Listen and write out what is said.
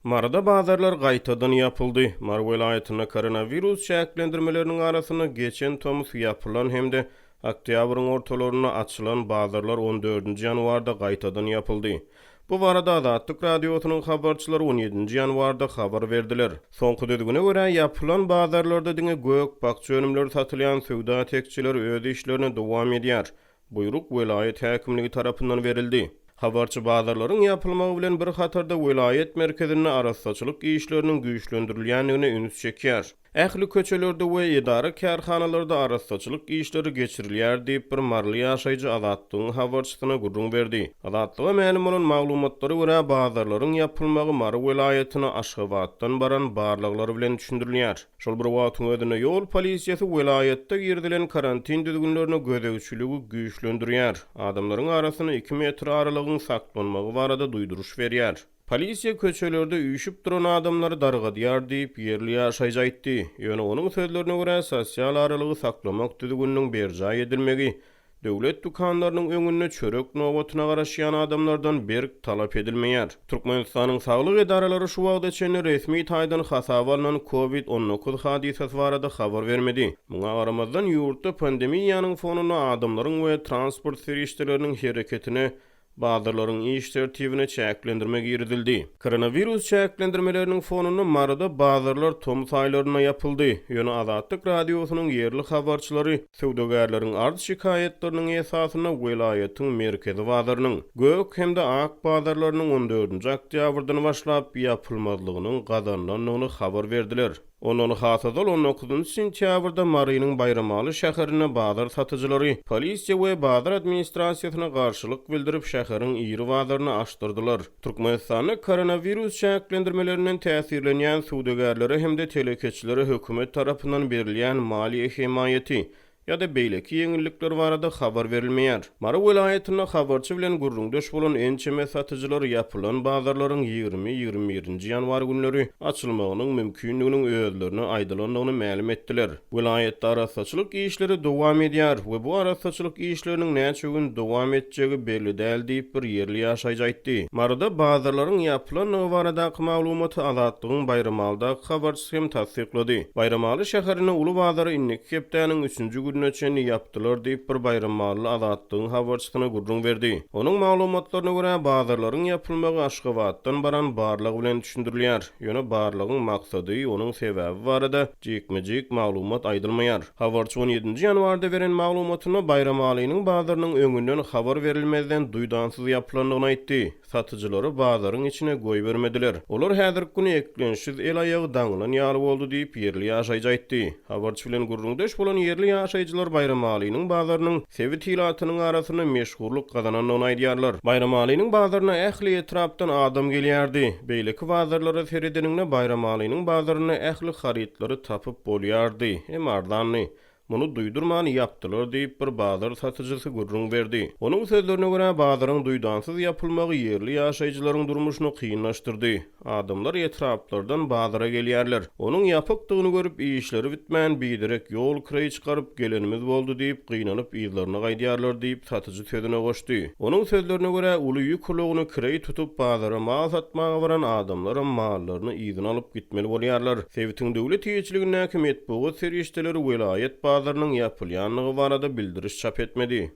Marada bazarlar gaýtadan ýapyldy. Mar welaýatyna koronavirus şäklendirmeleriniň arasyna geçen tomus ýapylan hemde oktýabryň ortalaryna açylan bazarlar 14 ýanwarda gaýtadan ýapyldy. Bu barada Azatlyk radiosynyň habarçylary 17 ýanwarda habar berdiler. Soňky düzgüne görä ýapylan bazarlarda diňe gök bakça önümleri satylýan söwda tekçileri öz işlerini dowam edýär. Buyruk welaýat häkimligi tarapyndan berildi. Habarçy bazarlaryň ýapylmagy bilen bir hatarda welaýet merkezine arassaçylyk işleriniň güýçlendirilýändigine üns çekýär. Ähli köçelerde we idara kärhanalarda arassaçylyk işleri geçirilýär diýip bir marly ýaşaýjy Azatlygyň habarçysyna gurrun berdi. Azatlyga ma'lum bolan maglumatlary görä bazarlaryň ýapylmagy Mary welaýatyna Aşgabatdan baran barlyklary bilen düşündirilýär. Şol bir wagtyň özünde ýol polisiýasy welaýatda girdilen karantin düzgünlerini gözegçiligi güýçlendirýär. Adamlaryň arasyna 2 metr aralygyň saklanmagy barada duýduruş berýär. Polisiýa köçelerde üýüşip duran adamlary dargadýar diýip ýerli ýaşaýjy aýtdy. Ýöne onuň sözlerine görä sosial aralygy saklamak düzgüniniň berja edilmegi döwlet dukanlarynyň öňüne çörek nowatyna garaşýan adamlardan berk talap edilmeýär. Türkmenistanyň saglyk edaralary şu wagtda çenli resmi taýdan hasaba alynan COVID-19 hadisesi barada habar bermedi. Muňa garamazdan ýurtda pandemiýanyň fonuna adamlaryň we transport serişçileriniň hereketine bazarlaryň iş tertibine çäklendirme girdildi. Koronavirus çäklendirmeleriniň fonuna Marada bazarlar tomus aýlaryna ýapyldy. Ýöne Azatlyk radiosynyň ýerli habarçylary söwdegärleriň ardy şikaýetleriniň esasyna welaýatyň merkezi bazarynyň gök hemde ak bazarlarynyň 14-nji oktýabrdan başlap ýapylmazlygynyň gazanlanyny habar berdiler. Onun hasazal 19 sentýabrda Marynyň Bayramaly şäherine bazar satyjylary polisiýa we bazar administrasiýasyna garşylyk bildirip şäheriň ýyry bazaryny açdyrdylar. Türkmenistanyň koronavirus şäklendirmelerinden täsirlenýän suwdegärleri hemde telekeçileri hökümet tarapyndan berilýän maliýe himaýaty ýa-da beýleki ýeňillikler barada habar berilmeýär. Mary welaýatyna habarçy bilen gurrundaş bolan ençeme satyjylar ýapylan bazarlaryň 20-21 ýanwar günleri açylmagynyň mümkinliginiň özlerini aýdylandygyny ma'lum etdiler. Welaýatda arassaçylyk işleri dowam edýär we bu arassaçylyk işleriniň näçe gün dowam etjegi belli däl diýip bir ýerli ýaşaýjy aýtdy. Maryda bazarlaryň ýapylanyny baradaky maglumaty Azatlygyň Bayramalyda habarçysy hem tasdiklady. Bayramaly şäherine uly bazary innek hepdäniň 3-nji nöçeni ýapdylar diýip bir Bayramaly Azatlygyň habarçysyna gurrun berdi. Onuň maglumatlaryna görä bazarlaryň ýapylmagy Aşgabatdan baran barlygy bilen düşündirilýär. Ýöne barlygyň maksady onuň sebäbi barada jekmejek maglumat aýdylmaýar. Habarçy 17 ýanwarda beren maglumatyna Bayramalynyň bazarynyň öňünden habar berilmezden duýdansyz ýapylandygyny aýtdy. Satyjylary bazaryň içine goý bermediler. Olar häzirki güni eklenşiz el aýagy daňylan ýaly boldy diýip ýerli ýaşaýjy aýtdy. Habarçy bilen gurrundaş bolan ýerli ýaşaýjylar Bayramalynyň bazarynyň sevit hilatynyň arasyna meşhurlyk gazananyny aýdýarlar. Bayramalynyň bazaryna ähli etrapdan adam gelýärdi. Beýleki bazarlara seredeniňne Bayramalynyň bazaryna ähli harytlary tapyp bolýardy. Hem ardanly Muny duýdurmany ýapdylar diýip bir bazar satyjysy gurrun berdi. Onuň sözlerine görä bazaryň duýdansyz ýapylmagy ýerli ýaşaýjylaryň durmuşyny kynlaşdyrdy. Adamlar etraplardan bazara gelýärler. Onuň ýapykdygyny görüp işleri bitmän biderek ýol kiraý çykaryp gelenimiz boldy diýip gynanyp ýyllaryna gaýdýarlar diýip satyjy sözüne goşdy. Onuň sözlerine görä uly ýük kulagyny kiraý tutup bazara mal satmaga baran adamlar mallaryny ýygyna alyp gitmeli bolýarlar. Sewitin döwlet ýeçiligine häkim etbegi serişdeleri welaýet bazarının yapılyanlığı barada bildiriş çap etmedi.